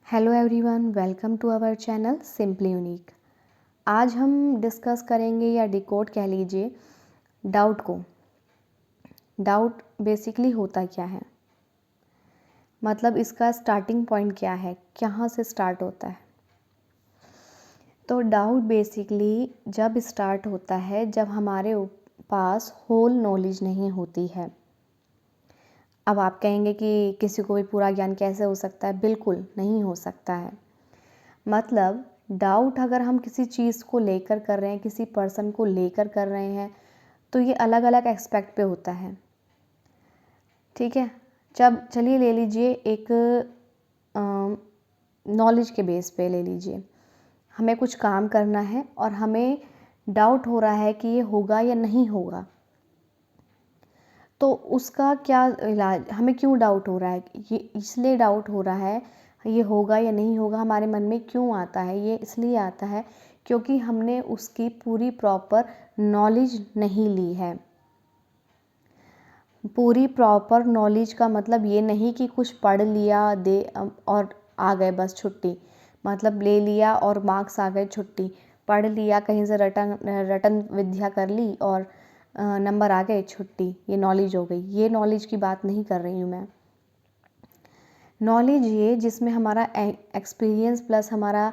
Hello everyone, welcome to our channel simply unique. आज हम discuss करेंगे या डिकोड कह लीजिए डाउट को। डाउट बेसिकली होता क्या है, मतलब इसका स्टार्टिंग पॉइंट क्या है, कहाँ से स्टार्ट होता है। तो डाउट बेसिकली जब स्टार्ट होता है जब हमारे पास होल नॉलेज नहीं होती है। अब आप कहेंगे कि किसी को भी पूरा ज्ञान कैसे हो सकता है, बिल्कुल नहीं हो सकता है। मतलब डाउट अगर हम किसी चीज़ को लेकर कर रहे हैं, किसी पर्सन को लेकर कर रहे हैं, तो ये अलग अलग एस्पेक्ट पे होता है। ठीक है, जब चलिए ले लीजिए एक नॉलेज के बेस पे ले लीजिए, हमें कुछ काम करना है और हमें डाउट हो रहा है कि ये होगा या नहीं होगा। तो उसका क्या इलाज, हमें क्यों डाउट हो रहा है, ये इसलिए डाउट हो रहा है ये होगा या नहीं होगा, हमारे मन में क्यों आता है, ये इसलिए आता है क्योंकि हमने उसकी पूरी प्रॉपर नॉलेज नहीं ली है। पूरी प्रॉपर नॉलेज का मतलब ये नहीं कि कुछ पढ़ लिया दे और आ गए बस छुट्टी, मतलब ले लिया और मार्क्स आ गए छुट्टी, पढ़ लिया कहीं से रटन विद्या कर ली और नंबर आ गए छुट्टी, ये नॉलेज हो गई। ये नॉलेज की बात नहीं कर रही हूँ मैं। नॉलेज ये जिसमें हमारा एक्सपीरियंस प्लस हमारा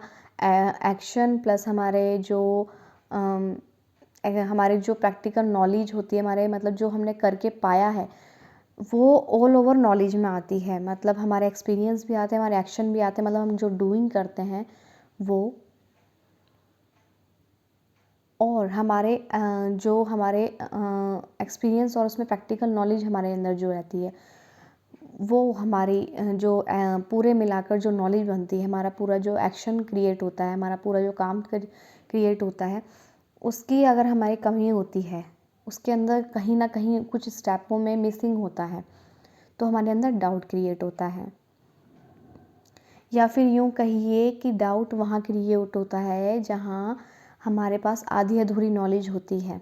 एक्शन प्लस हमारे जो प्रैक्टिकल नॉलेज होती है, हमारे मतलब जो हमने करके पाया है, वो ऑल ओवर नॉलेज में आती है। मतलब हमारे एक्सपीरियंस भी आते हैं, हमारे एक्शन भी आते हैं, मतलब हम जो डूइंग करते हैं वो, और हमारे जो हमारे एक्सपीरियंस और उसमें प्रैक्टिकल नॉलेज हमारे अंदर जो रहती है, वो हमारी जो पूरे मिलाकर जो नॉलेज बनती है, हमारा पूरा जो एक्शन क्रिएट होता है, हमारा पूरा जो काम क्रिएट होता है, उसकी अगर हमारी कमी होती है, उसके अंदर कहीं ना कहीं कुछ स्टेपों में मिसिंग होता है, तो हमारे अंदर डाउट क्रिएट होता है। या फिर यूँ कहिए कि डाउट वहाँ क्रिएट होता है जहाँ हमारे पास आधी अधूरी नॉलेज होती है,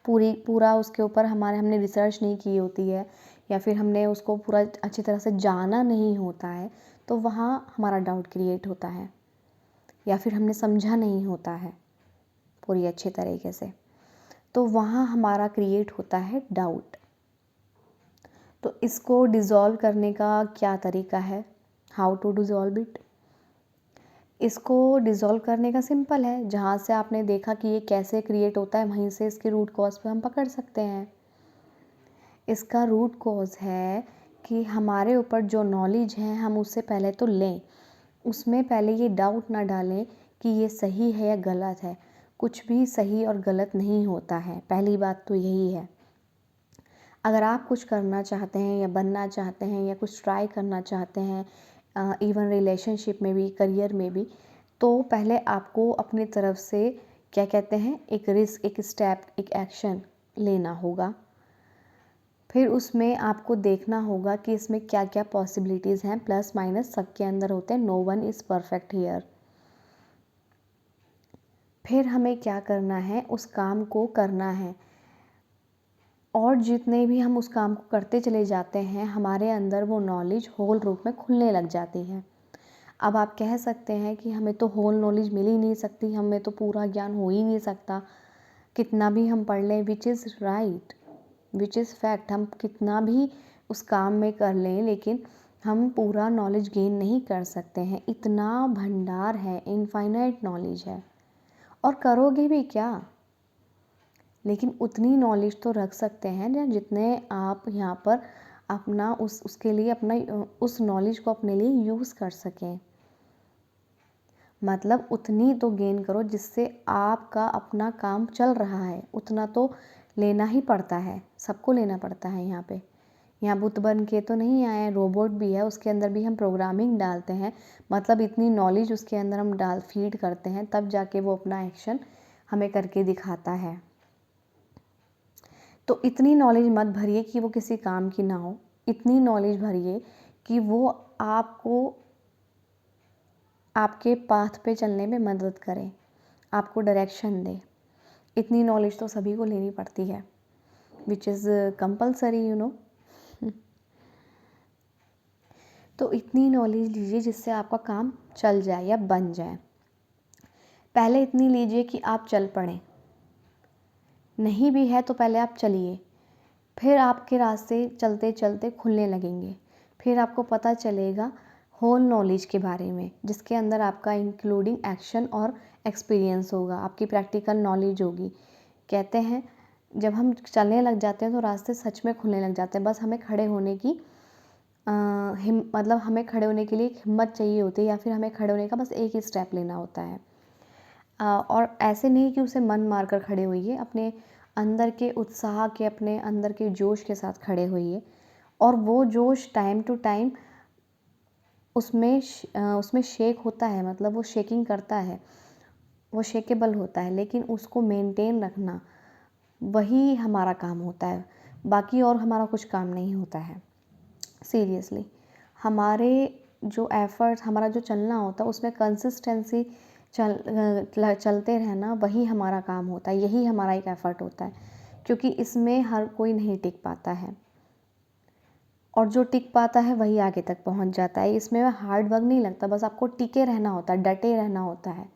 पूरा उसके ऊपर हमने रिसर्च नहीं की होती है, या फिर हमने उसको पूरा अच्छी तरह से जाना नहीं होता है, तो वहाँ हमारा डाउट क्रिएट होता है। या फिर हमने समझा नहीं होता है पूरी अच्छे तरीके से, तो वहाँ हमारा क्रिएट होता है डाउट। तो इसको डिज़ोल्व करने का क्या तरीका है, हाउ टू डिज़ोल्व इट। इसको डिज़ोल्व करने का सिंपल है, जहाँ से आपने देखा कि ये कैसे क्रिएट होता है, वहीं से इसके रूट कॉज पे हम पकड़ सकते हैं। इसका रूट कॉज है कि हमारे ऊपर जो नॉलेज है हम उससे पहले तो लें, उसमें पहले ये डाउट ना डालें कि ये सही है या गलत है। कुछ भी सही और गलत नहीं होता है, पहली बात तो यही है। अगर आप कुछ करना चाहते हैं या बनना चाहते हैं या कुछ ट्राई करना चाहते हैं, इवन रिलेशनशिप में भी, करियर में भी, तो पहले आपको अपनी तरफ से क्या कहते हैं, एक रिस्क, एक स्टेप, एक एक्शन लेना होगा। फिर उसमें आपको देखना होगा कि इसमें क्या क्या पॉसिबिलिटीज़ हैं, प्लस माइनस सबके अंदर होते हैं, no one is perfect here. फिर हमें क्या करना है, उस काम को करना है, और जितने भी हम उस काम को करते चले जाते हैं, हमारे अंदर वो नॉलेज होल रूप में खुलने लग जाती है। अब आप कह सकते हैं कि हमें तो होल नॉलेज मिल ही नहीं सकती, हमें तो पूरा ज्ञान हो ही नहीं सकता, कितना भी हम पढ़ लें, which is right, which is fact. हम कितना भी उस काम में कर लें, लेकिन हम पूरा नॉलेज गेन नहीं कर सकते हैं। इतना भंडार है, इनफाइनाइट नॉलेज है, और करोगे भी क्या। लेकिन उतनी नॉलेज तो रख सकते हैं ना जितने आप यहाँ पर अपना उसके लिए अपना उस नॉलेज को अपने लिए यूज़ कर सकें। मतलब उतनी तो गेन करो जिससे आपका अपना काम चल रहा है, उतना तो लेना ही पड़ता है, सबको लेना पड़ता है। यहाँ बुत बन के तो नहीं आए, रोबोट भी है, उसके अंदर भी हम प्रोग्रामिंग डालते हैं, मतलब इतनी नॉलेज उसके अंदर हम फीड करते हैं, तब जाके वो अपना एक्शन हमें करके दिखाता है। तो इतनी नॉलेज मत भरिए कि वो किसी काम की ना हो, इतनी नॉलेज भरिए कि वो आपको आपके पाथ पे चलने में मदद करे, आपको डायरेक्शन दे। इतनी नॉलेज तो सभी को लेनी पड़ती है, which is compulsory, you know. तो इतनी नॉलेज लीजिए जिससे आपका काम चल जाए या बन जाए। पहले इतनी लीजिए कि आप चल पड़ें, नहीं भी है तो पहले आप चलिए, फिर आपके रास्ते चलते चलते खुलने लगेंगे। फिर आपको पता चलेगा होल नॉलेज के बारे में, जिसके अंदर आपका इंक्लूडिंग एक्शन और एक्सपीरियंस होगा, आपकी प्रैक्टिकल नॉलेज होगी। कहते हैं जब हम चलने लग जाते हैं तो रास्ते सच में खुलने लग जाते हैं। बस हमें खड़े होने की मतलब हमें खड़े होने के लिए एक हिम्मत चाहिए होती है, या फिर हमें खड़े होने का बस एक ही स्टेप लेना होता है। और ऐसे नहीं कि उसे मन मार कर खड़े होइए, अपने अंदर के उत्साह के, अपने अंदर के जोश के साथ खड़े होइए। और वो जोश टाइम टू टाइम उसमें शेक होता है, मतलब वो शेकिंग करता है, वो शेकेबल होता है, लेकिन उसको मेंटेन रखना वही हमारा काम होता है। बाकी और हमारा कुछ काम नहीं होता है। सीरियसली हमारे जो एफ़र्ट्स, हमारा जो चलना होता है उसमें कंसिस्टेंसी चलते रहना वही हमारा काम होता है, यही हमारा एक एफ़र्ट होता है। क्योंकि इसमें हर कोई नहीं टिक पाता है, और जो टिक पाता है वही आगे तक पहुंच जाता है। इसमें हार्ड वर्क नहीं लगता, बस आपको टिके रहना होता है, डटे रहना होता है,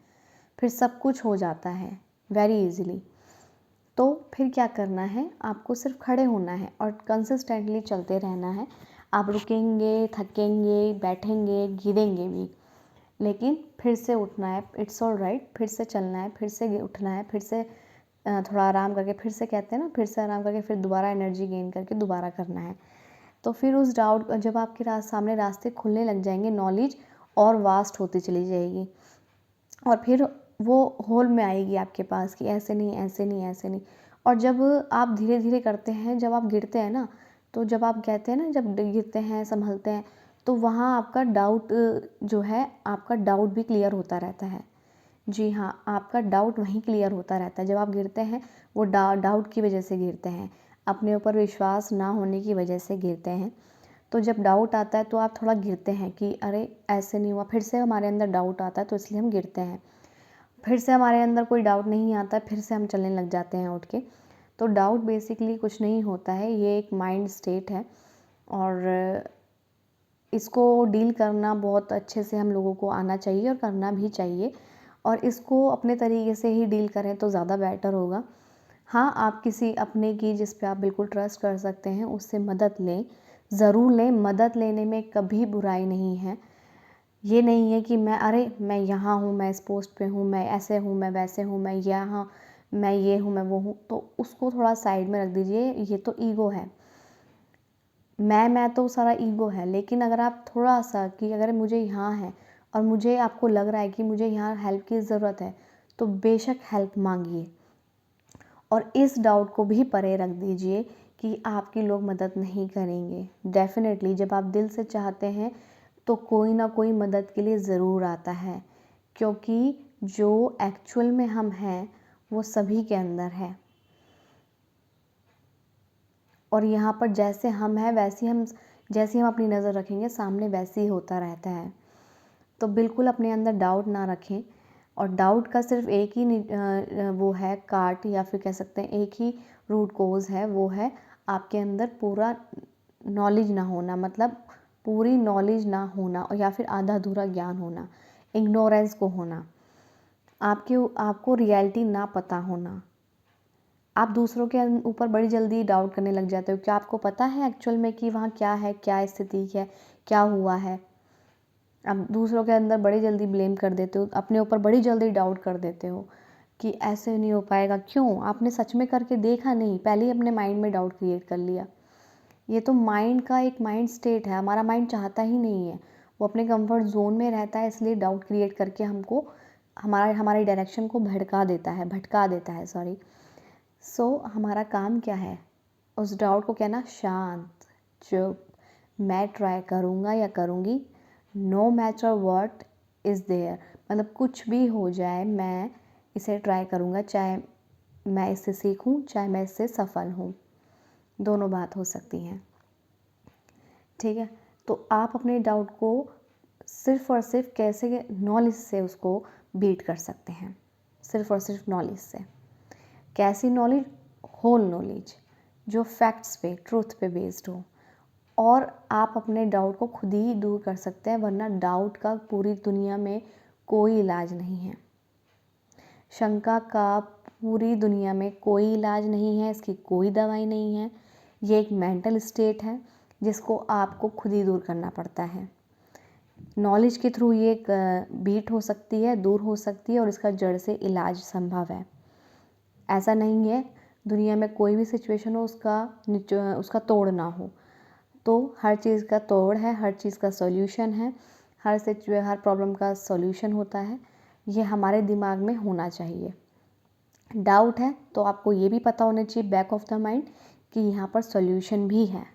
फिर सब कुछ हो जाता है वेरी इजीली। तो फिर क्या करना है, आपको सिर्फ खड़े होना है और कंसिस्टेंटली चलते रहना है। आप रुकेंगे, थकेंगे, बैठेंगे, गिरेंगे भी, लेकिन फिर से उठना है, इट्स ऑल राइट। फिर से चलना है, फिर से उठना है, फिर से थोड़ा आराम करके, फिर से कहते हैं ना, फिर से आराम करके फिर दोबारा एनर्जी गेन करके दोबारा करना है। तो फिर उस डाउट, जब आपके सामने रास्ते खुलने लग जाएंगे, नॉलेज और वास्ट होती चली जाएगी, और फिर वो होल में आएगी आपके पास कि ऐसे नहीं, ऐसे नहीं, ऐसे नहीं। और जब आप धीरे धीरे करते हैं, जब आप गिरते हैं ना, तो जब आप कहते हैं ना, जब गिरते हैं, संभलते हैं, तो वहाँ आपका डाउट जो है, आपका डाउट भी क्लियर होता रहता है। जी हाँ, आपका डाउट वहीं क्लियर होता रहता है। जब आप गिरते हैं, वो डाउट की वजह से गिरते हैं, अपने ऊपर विश्वास ना होने की वजह से गिरते हैं। तो जब डाउट आता है तो आप थोड़ा गिरते हैं कि अरे ऐसे नहीं हुआ, फिर से हमारे अंदर डाउट आता है, तो इसलिए हम गिरते हैं। फिर से हमारे अंदर कोई डाउट नहीं आता, फिर से हम चलने लग जाते हैं उठ के। तो डाउट बेसिकली कुछ नहीं होता है, ये एक माइंड स्टेट है, और इसको डील करना बहुत अच्छे से हम लोगों को आना चाहिए और करना भी चाहिए, और इसको अपने तरीके से ही डील करें तो ज़्यादा बेटर होगा। हाँ, आप किसी अपने की जिस पे आप बिल्कुल ट्रस्ट कर सकते हैं उससे मदद लें, ज़रूर लें। मदद लेने में कभी बुराई नहीं है। ये नहीं है कि मैं यहाँ हूँ, मैं इस पोस्ट पे हूँ, मैं ऐसे हूँ, मैं वैसे हूँ, मैं यहाँ, मैं ये हूँ, मैं वो हूँ, तो उसको थोड़ा साइड में रख दीजिए। ये तो ईगो है, मैं तो सारा ईगो है। लेकिन अगर आप थोड़ा सा कि अगर मुझे यहाँ है और मुझे, आपको लग रहा है कि मुझे यहाँ हेल्प की ज़रूरत है, तो बेशक हेल्प मांगिए, और इस डाउट को भी परे रख दीजिए कि आपकी लोग मदद नहीं करेंगे। डेफ़िनेटली जब आप दिल से चाहते हैं तो कोई ना कोई मदद के लिए ज़रूर आता है, क्योंकि जो एक्चुअल में हम हैं वो सभी के अंदर है, और यहाँ पर जैसे हम हैं जैसी हम अपनी नज़र रखेंगे सामने वैसे ही होता रहता है। तो बिल्कुल अपने अंदर डाउट ना रखें, और डाउट का सिर्फ एक ही वो है काट, या फिर कह सकते हैं एक ही रूट कोज़ है, वो है आपके अंदर पूरा नॉलेज ना होना, मतलब पूरी नॉलेज ना होना, या फिर आधा अधूरा ज्ञान होना, इग्नोरेंस को होना, आपको रियलिटी ना पता होना। आप दूसरों के ऊपर बड़ी जल्दी डाउट करने लग जाते हो। क्या आपको पता है एक्चुअल में कि वहाँ क्या है, क्या स्थिति है, क्या हुआ है? आप दूसरों के अंदर बड़ी जल्दी ब्लेम कर देते हो, अपने ऊपर बड़ी जल्दी डाउट कर देते हो कि ऐसे नहीं हो पाएगा। क्यों? आपने सच में करके देखा नहीं, पहले ही अपने माइंड में डाउट क्रिएट कर लिया। ये तो माइंड का एक माइंड स्टेट है, हमारा माइंड चाहता ही नहीं है, वो अपने कंफर्ट जोन में रहता है, इसलिए डाउट क्रिएट करके हमको हमारी डायरेक्शन को भटका देता है सॉरी। सो हमारा काम क्या है? उस डाउट को कहना शांत, चुप, मैं ट्राई करूँगा या करूँगी, no matter what is there, मतलब कुछ भी हो जाए मैं इसे ट्राई करूँगा, चाहे मैं इससे सीखूँ, चाहे मैं इससे सफल हूँ, दोनों बात हो सकती हैं। ठीक है, तो आप अपने डाउट को सिर्फ और सिर्फ कैसे नॉलेज से उसको बीट कर सकते हैं, सिर्फ और सिर्फ नॉलेज से। कैसी नॉलेज? होल नॉलेज, जो फैक्ट्स पे, ट्रूथ पे बेस्ड हो, और आप अपने डाउट को खुद ही दूर कर सकते हैं, वरना डाउट का पूरी दुनिया में कोई इलाज नहीं है। शंका का पूरी दुनिया में कोई इलाज नहीं है, इसकी कोई दवाई नहीं है। ये एक मेंटल स्टेट है जिसको आपको खुद ही दूर करना पड़ता है। नॉलेज के थ्रू ये बीट हो सकती है, दूर हो सकती है और इसका जड़ से इलाज संभव है। ऐसा नहीं है दुनिया में कोई भी सिचुएशन हो उसका तोड़ ना हो। तो हर चीज़ का तोड़ है, हर चीज़ का सॉल्यूशन है, हर प्रॉब्लम का सॉल्यूशन होता है। ये हमारे दिमाग में होना चाहिए। डाउट है तो आपको ये भी पता होना चाहिए बैक ऑफ द माइंड कि यहाँ पर सॉल्यूशन भी है।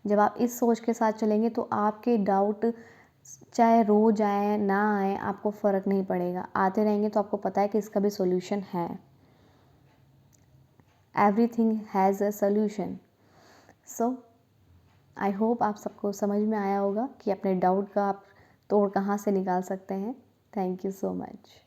जब आप इस सोच के साथ चलेंगे तो आपके डाउट चाहे रोज आए ना आए, आपको फ़र्क नहीं पड़ेगा। आते रहेंगे तो आपको पता है कि इसका भी सॉल्यूशन है। Everything has a solution. So I hope आप सबको समझ में आया होगा कि अपने डाउट का आप तोड़ कहाँ से निकाल सकते हैं। Thank you so much.